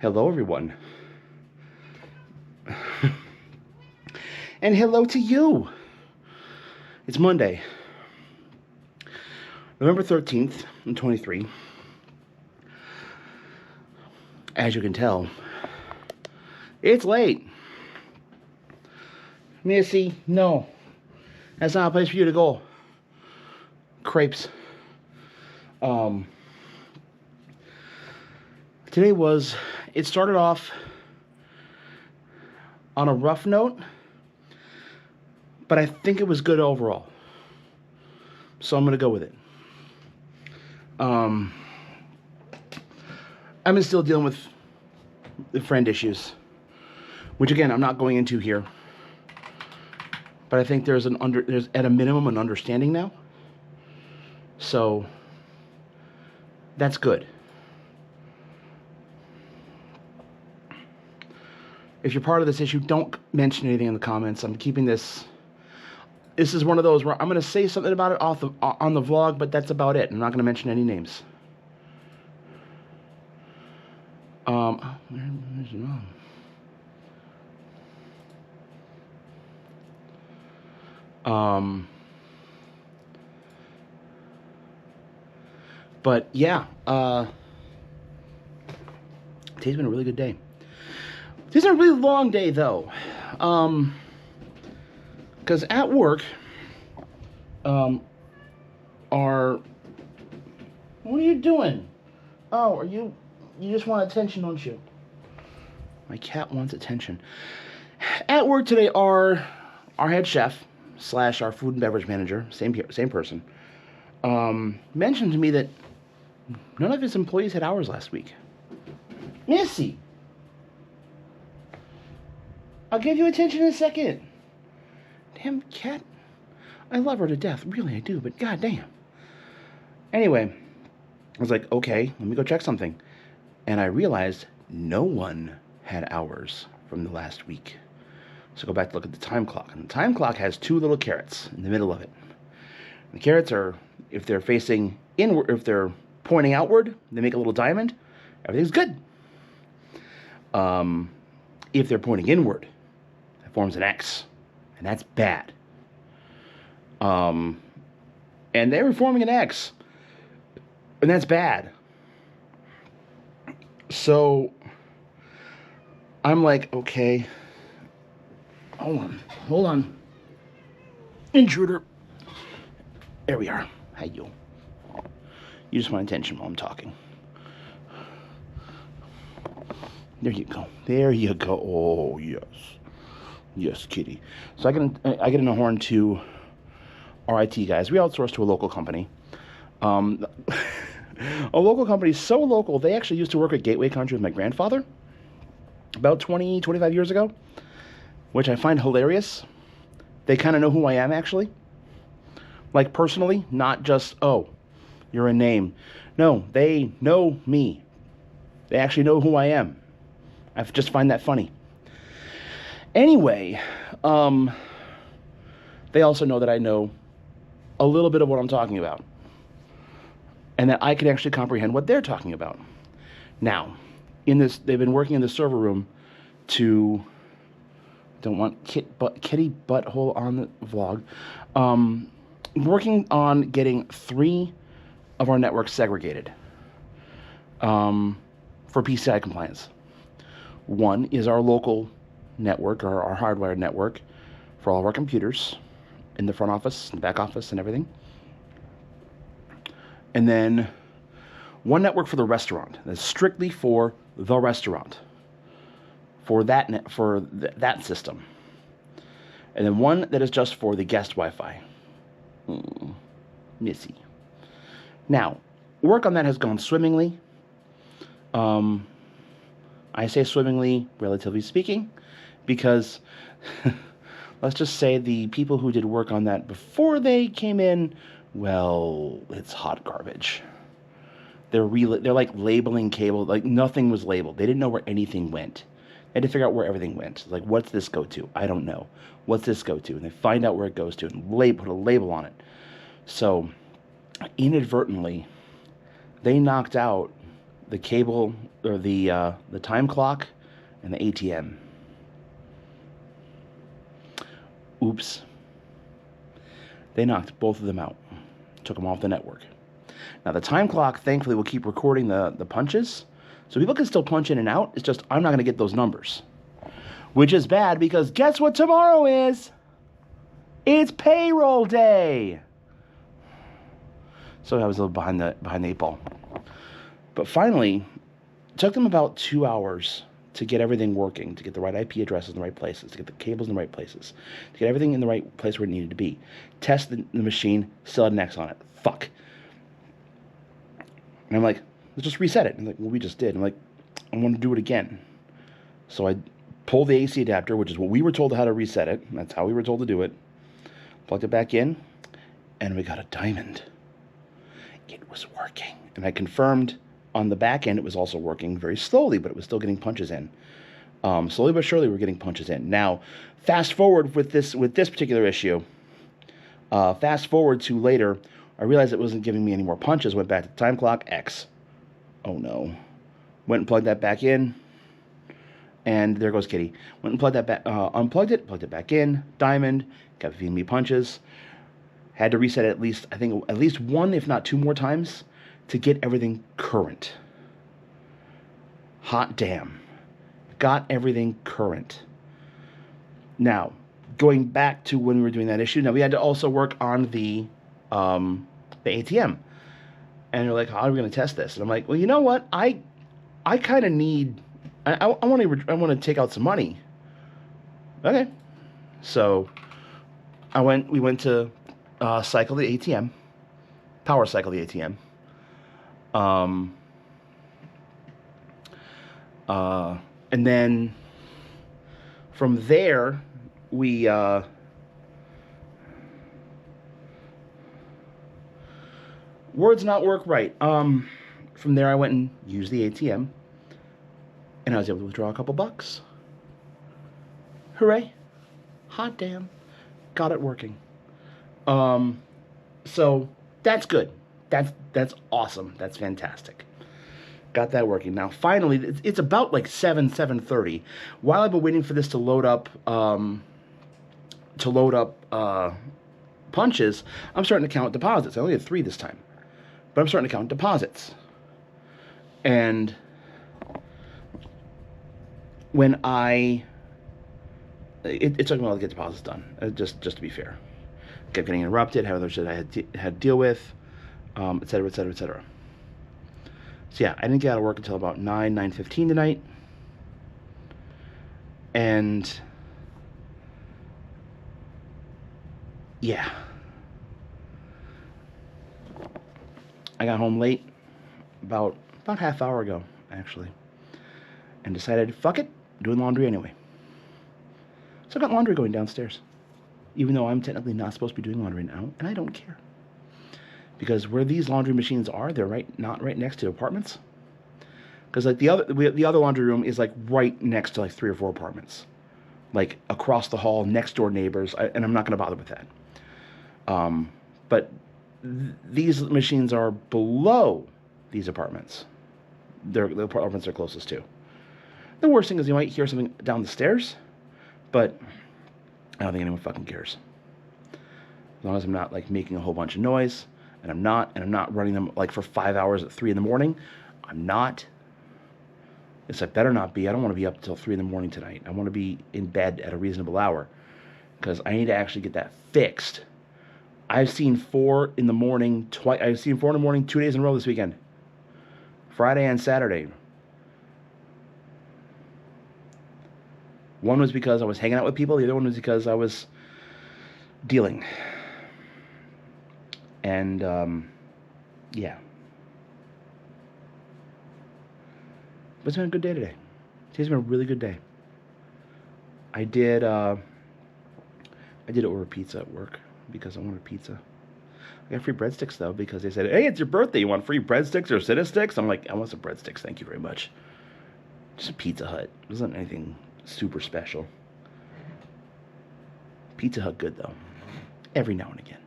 Hello, everyone. And hello to you. It's Monday, November 13th, I'm 23. As you can tell, it's late. Missy, no. That's not a place for you to go. Crepes. Today it started off on a rough note, but I think it was good overall. So I'm going to go with it. I've been still dealing with the friend issues, which again, I'm not going into here. But I think there's at a minimum an understanding now. So that's good. If you're part of this issue, don't mention anything in the comments. I'm keeping this. This is one of those where I'm going to say something about it on the vlog, but that's about it. I'm not going to mention any names. Where's your mom? But yeah, today's been a really good day. Today's been a really long day though, because at work, what are you doing? Oh, you just want attention, don't you? My cat wants attention. At work today, our head chef / our food and beverage manager, same person, mentioned to me that none of his employees had hours last week. Missy, I'll give you attention in a second. Damn cat. I love her to death. Really, I do, but goddamn. Anyway, I was like, okay, let me go check something. And I realized no one had hours from the last week. So go back to look at the time clock. And the time clock has two little carrots in the middle of it. The carrots are, if they're facing inward, if they're pointing outward, they make a little diamond. Everything's good. If they're pointing inward, it forms an X, and that's bad. And they were forming an X, and that's bad. So I'm like, okay, hold on, intruder. There we are. Hi, you. You just want attention while I'm talking. There you go. There you go. Oh, yes. Yes, kitty. So I get in a horn to our IT guys. We outsource to a local company. A local company so local, they actually used to work at Gateway Country with my grandfather about 25 years ago, which I find hilarious. They kind of know who I am, actually. Like, personally, not just, oh, you're a name. No, they know me. They actually know who I am. I just find that funny. Anyway, they also know that I know a little bit of what I'm talking about, and that I can actually comprehend what they're talking about. Now, they've been working in the server room to, don't want kitty butthole on the vlog, working on getting 3 of our networks segregated for PCI compliance. One is our local network, or our hardwired network, for all of our computers in the front office, the back office, and everything. And then one network for the restaurant that's strictly for the restaurant, for that system. And then one that is just for the guest Wi-Fi. Missy. Now, work on that has gone swimmingly. I say swimmingly, relatively speaking, because let's just say the people who did work on that before they came in, well, it's hot garbage. They're like labeling cable, like nothing was labeled. They didn't know where anything went. They had to figure out where everything went. Like, what's this go to? I don't know. What's this go to? And they find out where it goes to and put a label on it. So, inadvertently, they knocked out the cable, or the time clock, and the ATM. Oops. They knocked both of them out. Took them off the network. Now, the time clock, thankfully, will keep recording the punches. So people can still punch in and out. It's just I'm not going to get those numbers. Which is bad because guess what tomorrow is? It's payroll day. So I was a little behind the 8 ball. But finally, it took them about 2 hours to get everything working, to get the right IP addresses in the right places, to get the cables in the right places, to get everything in the right place where it needed to be. Test the machine, still had an X on it. Fuck. And I'm like, let's just reset it. And like, well, we just did. I'm like, I want to do it again. So I pulled the AC adapter, which is what we were told how to reset it. That's how we were told to do it. Plugged it back in, and we got a diamond. It was working. And I confirmed on the back end it was also working very slowly, but it was still getting punches in. Slowly but surely we're getting punches in. Now, fast forward with this particular issue. Fast forward to later, I realized it wasn't giving me any more punches. Went back to the time clock, X. Oh no. Went and plugged that back in. And there goes Kitty. Went and plugged that back, unplugged it, plugged it back in. Diamond, kept feeding me punches. Had to reset it at least one, if not two more times to get everything current. Hot damn. Got everything current. Now, going back to when we were doing that issue, now we had to also work on the ATM. And they're like, how are we going to test this? And I'm like, well, you know what? I kind of need... I want to take out some money. Okay. So we went to cycle the ATM, power cycle the ATM. And then from there we words not work right. From there I went and used the ATM. And I was able to withdraw a couple bucks. Hooray. Hot damn. Got it working. So that's good. That's awesome. That's fantastic. Got that working. Now, finally, it's about like 7:30. While I've been waiting for this to load up punches, I'm starting to count deposits. I only had 3 this time. But I'm starting to count deposits. And when it took me a while to get deposits done, just to be fair. Kept getting interrupted, had other shit I had to deal with, et cetera, et cetera, et cetera. So yeah, I didn't get out of work until about 9:15 tonight. And yeah. I got home late, about half hour ago, actually. And decided, fuck it, doing laundry anyway. So I got laundry going downstairs. Even though I'm technically not supposed to be doing laundry now, and I don't care. Because where these laundry machines are, they're not right next to apartments. Because like the other laundry room is like right next to like 3 or 4 apartments. Like across the hall, next door neighbors, and I'm not going to bother with that. But these machines are below these apartments. The apartments are closest to. The worst thing is you might hear something down the stairs, but I don't think anyone fucking cares. As long as I'm not like making a whole bunch of noise, and I'm not running them like for 5 hours at 3 in the morning. I'm not. Yes, I better not be. I don't want to be up until 3 in the morning tonight. I want to be in bed at a reasonable hour because I need to actually get that fixed. I've seen 4 in the morning twice. I've seen 4 in the morning 2 days in a row this weekend, Friday and Saturday. One was because I was hanging out with people. The other one was because I was dealing. And, yeah. But it's been a good day today. Today's been a really good day. I did order pizza at work because I wanted pizza. I got free breadsticks, though, because they said, hey, it's your birthday. You want free breadsticks or Cinnasticks? I'm like, I want some breadsticks. Thank you very much. Just a Pizza Hut. It wasn't anything super special. Pizza Hut good, though. Every now and again.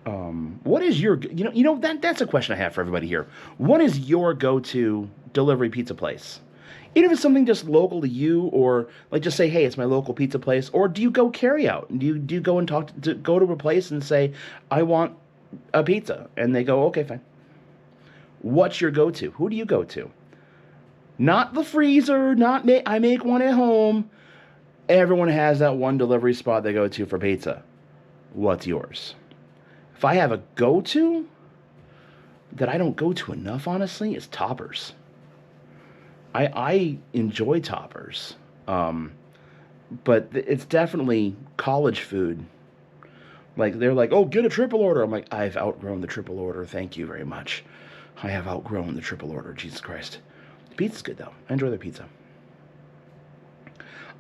What is your, that's a question I have for everybody here. What is your go-to delivery pizza place? Even if it's something just local to you, or like just say, hey, it's my local pizza place, or do you go carry out? Do you go and go to a place and say, I want a pizza, and they go, okay, fine. What's your go-to? Who do you go to? Not the freezer, not I make one at home. Everyone has that one delivery spot they go to for pizza. What's yours? If I have a go-to that I don't go to enough, honestly, it's Toppers. I enjoy Toppers, but it's definitely college food. Like, they're like, oh, get a triple order. I'm like, I've outgrown the triple order. Thank you very much. I have outgrown the triple order. Jesus Christ. The pizza's good, though. I enjoy their pizza.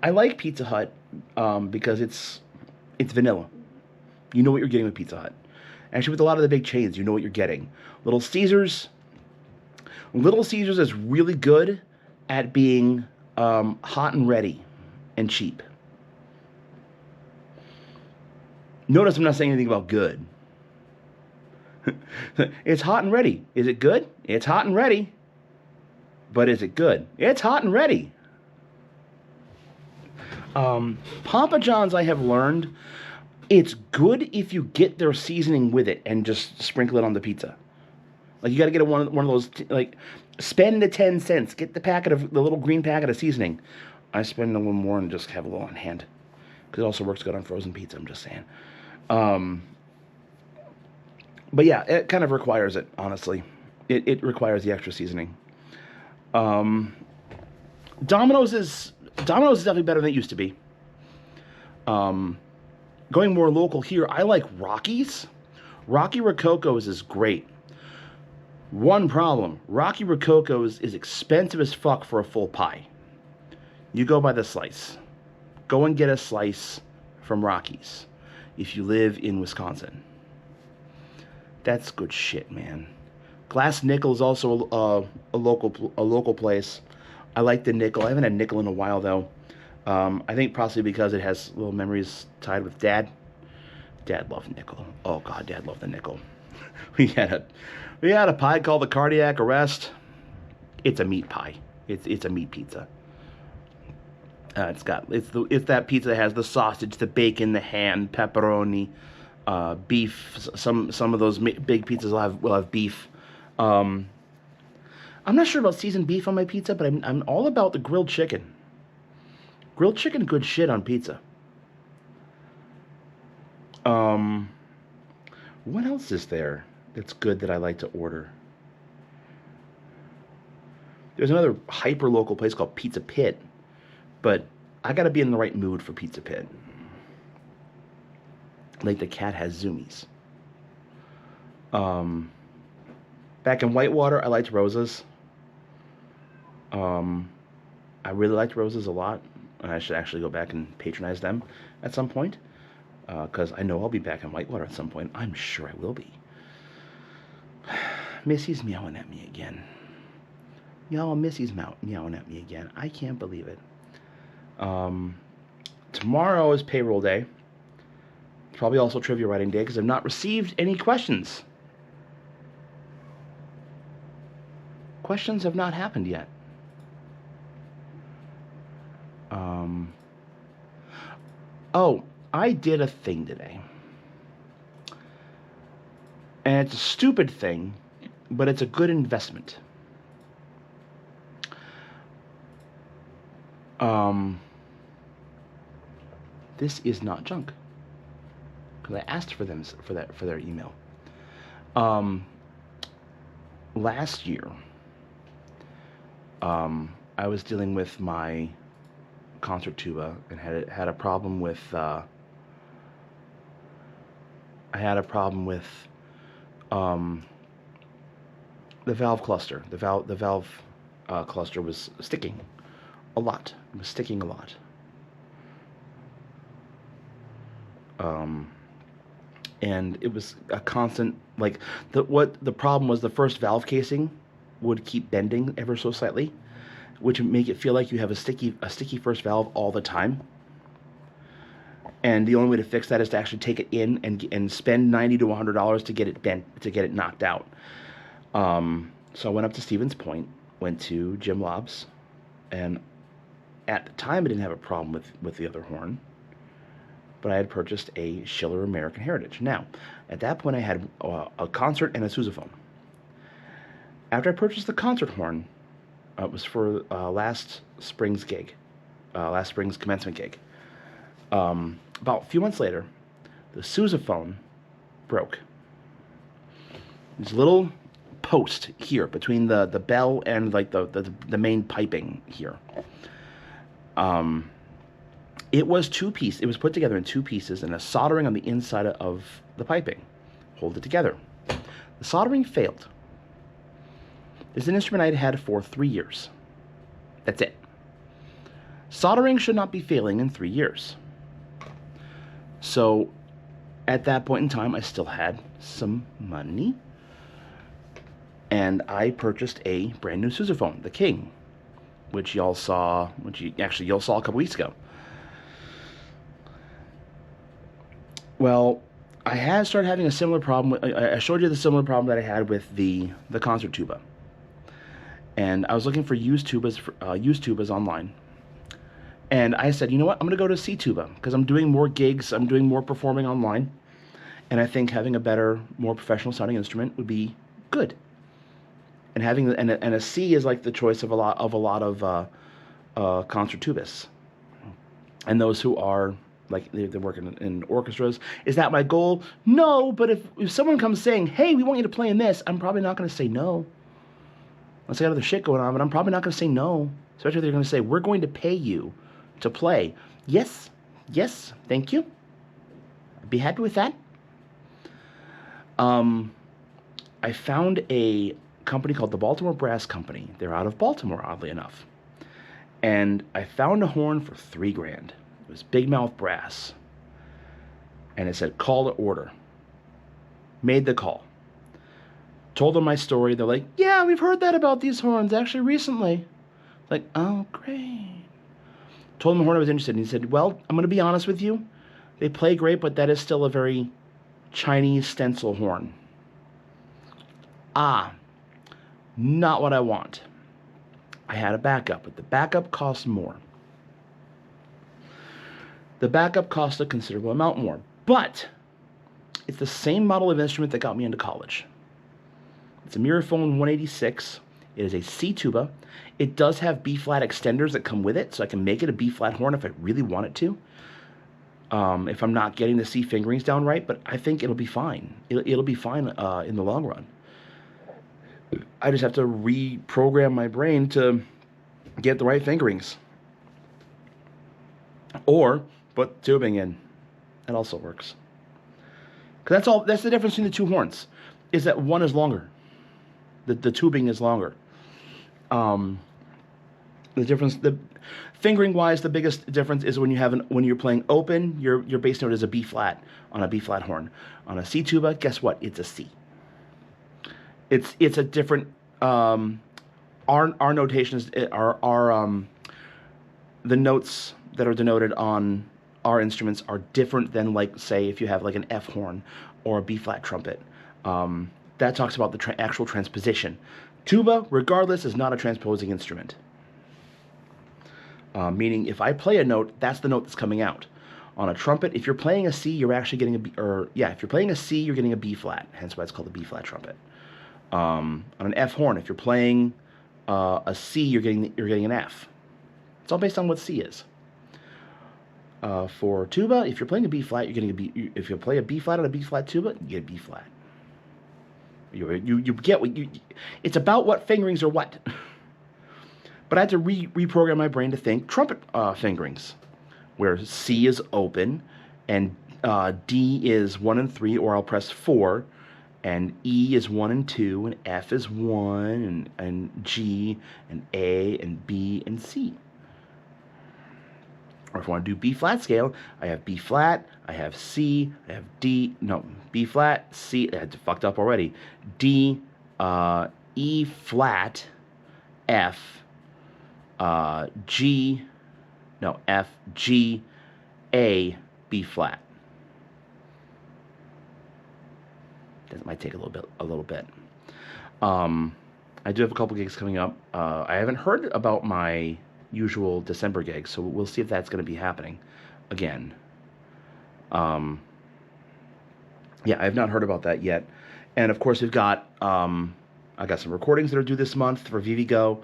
I like Pizza Hut because it's vanilla. You know what you're getting with Pizza Hut. Actually, with a lot of the big chains, you know what you're getting. Little Caesars is really good at being hot and ready and cheap. Notice I'm not saying anything about good. It's hot and ready. Is it good? It's hot and ready. But is it good? It's hot and ready. Papa John's, I have learned, it's good if you get their seasoning with it and just sprinkle it on the pizza. Like, you got to get one of those, like, spend the 10 cents. Get the little green packet of seasoning. I spend a little more and just have a little on hand. Because it also works good on frozen pizza, I'm just saying. But yeah, it kind of requires it, honestly. It requires the extra seasoning. Domino's is definitely better than it used to be. Going more local here, I like Rocky's. Rocky Rococo's is great. One problem, Rocky Rococo's is expensive as fuck for a full pie. You go by the slice. Go and get a slice from Rocky's if you live in Wisconsin. That's good shit, man. Glass Nickel is also a local place. I like the Nickel. I haven't had Nickel in a while, though. I think possibly because it has little memories tied with Dad. Dad loved Nickel. Oh God, Dad loved the Nickel. We had a pie called the Cardiac Arrest. It's a meat pie. It's a meat pizza. It's that pizza that has the sausage, the bacon, the ham, pepperoni, beef. Some of those big pizzas will have beef. I'm not sure about seasoned beef on my pizza, but I'm all about the grilled chicken. Grilled chicken, good shit on pizza. What else is there that's good that I like to order? There's another hyper local place called Pizza Pit, but I gotta be in the right mood for Pizza Pit. Like the cat has zoomies. Back in Whitewater, I liked Rosa's. I really liked Rosa's a lot. I should actually go back and patronize them at some point, because I know I'll be back in Whitewater at some point. I'm sure I will be. Missy's meowing at me again. Y'all, Missy's meowing at me again. I can't believe it. Tomorrow is payroll day. Probably also trivia writing day, because I've not received any questions. Questions have not happened yet. Oh, I did a thing today. And it's a stupid thing, but it's a good investment. This is not junk, because I asked for them for their email. Last year, I was dealing with my concert tuba and had a problem with the valve cluster. The valve cluster was sticking a lot. It was sticking a lot. And it was a constant, like, the problem was the first valve casing would keep bending ever so slightly, which would make it feel like you have a sticky first valve all the time. And the only way to fix that is to actually take it in and spend $90 to $100 to get it bent, to get it knocked out. So I went up to Stevens Point, went to Jim Lobs, and at the time I didn't have a problem with the other horn, but I had purchased a Schiller American Heritage. Now, at that point I had a concert and a sousaphone. After I purchased the concert horn, it was for last spring's commencement gig. About a few months later, the sousaphone broke. There's a little post here between the bell and like the main piping here. It was it was put together in two pieces and a soldering on the inside of the piping. Hold it together. The soldering failed. It's an instrument I'd had for 3 years. That's it. Soldering should not be failing in 3 years. So at that point in time, I still had some money, and I purchased a brand new sousaphone, the King, which y'all saw a couple weeks ago. Well, I had started having a similar problem. I showed you the similar problem that I had with the concert tuba, and I was looking for used tubas online. And I said, you know what, I'm going to go to C tuba because I'm doing more gigs, I'm doing more performing online, and I think having a better, more professional sounding instrument would be good. And having a C is like the choice of a lot of concert tubists, and those who are like they're working in orchestras. Is that my goal? No, but if someone comes saying, hey, we want you to play in this, I'm probably not going to say no. Unless I got other shit going on, but I'm probably not going to say no. Especially if they're going to say, we're going to pay you to play. Yes, thank you. I'd be happy with that. I found a company called the Baltimore Brass Company. They're out of Baltimore, oddly enough. And I found a horn for $3,000. It was big mouth brass. And it said, call to order. Made the call. Told them my story. They're like, yeah, we've heard that about these horns actually recently. Like, oh, great. Told him the horn I was interested in. He said, well, I'm going to be honest with you. They play great, but that is still a very Chinese stencil horn. Not what I want. I had a backup, but the backup cost more. The backup cost a considerable amount more. But it's the same model of instrument that got me into college. It's a Miraphone 186. It is a C tuba. It does have B-flat extenders that come with it, so I can make it a B-flat horn if I really want it to. If I'm not getting the C fingerings down right, but I think it'll be fine. It'll be fine in the long run. I just have to reprogram my brain to get the right fingerings. Or put tubing in. That also works. Because that's the difference between the two horns, is that one is longer. The tubing is longer. The fingering wise, the biggest difference is when you're playing open, your bass note is a B flat on a B flat horn. On a C tuba, guess what? It's a C. It's a different. Our notation is the notes that are denoted on our instruments are different than, like, say, if you have like an F horn or a B flat trumpet. That talks about the actual transposition. Tuba, regardless, is not a transposing instrument. Meaning, if I play a note, that's the note that's coming out. On a trumpet, if you're playing a C, you're actually getting if you're playing a C, you're getting a B flat. Hence why it's called a B flat trumpet. On an F horn, if you're playing a C, you're getting an F. It's all based on what C is. For tuba, if you're playing a B flat, you're getting a B. If you play a B flat on a B flat tuba, you get a B flat. You get what you. It's about what fingerings are what. But I had to reprogram my brain to think trumpet fingerings, where C is open, and D is 1 and 3, or I'll press 4, and E is 1 and 2, and F is 1, and G, and A, and B, and C. Or if I want to do B flat scale, I have B flat, I have C, I have D, no, B flat, C, I fucked up already, D, E flat, F, F, G, A, B flat. That might take a little bit. I do have a couple gigs coming up. I haven't heard about my usual December gig, so we'll see if that's going to be happening again. Yeah, I have not heard about that yet. And of course, we've got I got some recordings that are due this month for VVGO,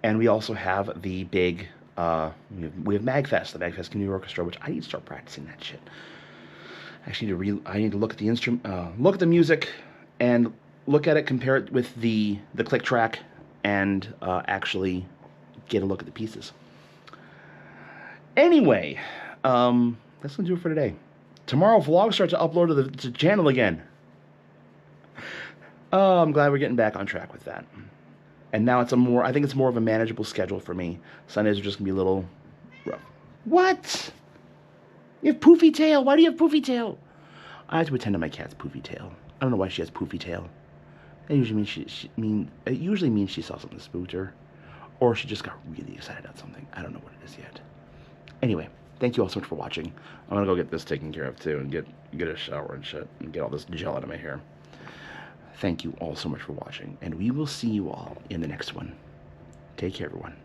and we also have the big we have MagFest, the MagFest Community Orchestra, which I need to start practicing that shit. Actually, I need to look at the instrument, look at the music, and look at it, compare it with the click track, and actually get a look at the pieces. Anyway, that's gonna do it for today. Tomorrow, vlogs start to upload to the channel again. Oh, I'm glad we're getting back on track with that. And now I think it's more of a manageable schedule for me. Sundays are just gonna be a little rough. What? You have poofy tail. Why do you have poofy tail? I have to attend to my cat's poofy tail. I don't know why she has poofy tail. That usually means it usually means she saw something spooked her, or she just got really excited about something. I don't know what it is yet. Anyway, thank you all so much for watching. I'm gonna go get this taken care of too, and get a shower and shit, and get all this gel out of my hair. Thank you all so much for watching, and we will see you all in the next one. Take care, everyone.